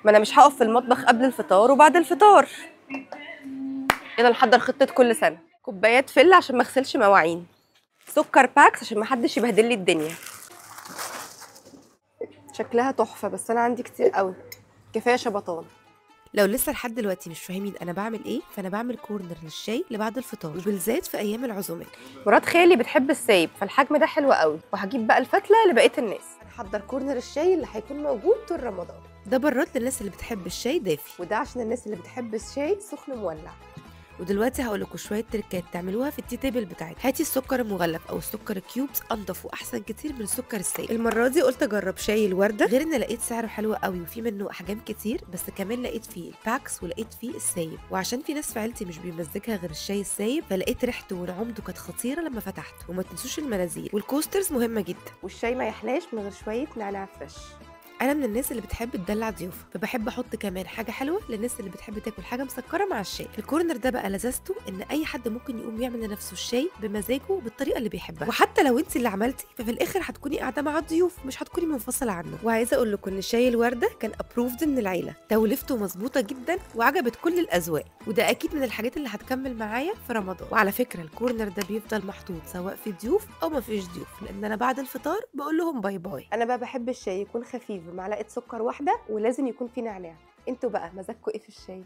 ما انا مش هقف في المطبخ قبل الفطار وبعد الفطار. يلا نحضر خطه كل سنه. كوبايات فل عشان ما اغسلش مواعين، سكر باكس عشان ما حدش يبهدل لي الدنيا. شكلها تحفه بس انا عندي كتير قوي، كفايه شبطان. لو لسه لحد دلوقتي مش فاهمين انا بعمل ايه، فانا بعمل كورنر للشاي لبعد الفطار، وبالذات في ايام العزومات. مرات خالي بتحب السايب فالحجم ده حلو قوي، وهجيب بقى الفتله لبقيه الناس. هنحضر كورنر الشاي اللي هيكون موجود طول رمضان. ده براد للناس اللي بتحب الشاي دافي، وده عشان الناس اللي بتحب الشاي سخن مولع. ودلوقتي هقول لكم شويه تريكات تعملوها في التي تيبل بتاعتها. هاتي السكر المغلف او السكر الكيوبس، انضف واحسن كتير من السكر السائل. المره دي قلت اجرب شاي الورده، غير ان لقيت سعره حلو قوي وفي منه احجام كتير، بس كمان لقيت فيه الباكس ولقيت فيه السايب. وعشان في ناس في عيلتي مش بيمزجها غير الشاي السايب، فلقيت ريحته ونعومته كانت خطيره لما فتحته. وما تنسوش المناديل والكوسترز مهمه جدا. والشاي ما يحلاش من غير شويه نعناع فريش. انا من الناس اللي بتحب تدلع ضيوفها، فبحب احط كمان حاجه حلوه للناس اللي بتحب تاكل حاجه مسكره مع الشاي. الكورنر ده بقى لذته ان اي حد ممكن يقوم يعمل لنفسه الشاي بمزاجه بالطريقه اللي بيحبها، وحتى لو انت اللي عملتي ففي الاخر هتكوني قاعده مع الضيوف، مش هتكوني منفصله عنه. وعايزه اقول لكم ان شاي الورده كان ابروفد من العيله، توليفته مظبوطه جدا وعجبت كل الاذواق، وده اكيد من الحاجات اللي هتكمل معايا في رمضان. وعلى فكره الكورنر ده بيفضل محطوط سواء في ضيوف او ما فيش ضيوف، لان انا بعد الفطار بقول لهم باي باي. انا بقى بحب الشاي يكون خفيف بمعلقه سكر واحده، ولازم يكون فيه نعناع. انتوا بقى مزاجكم ايه في الشاي؟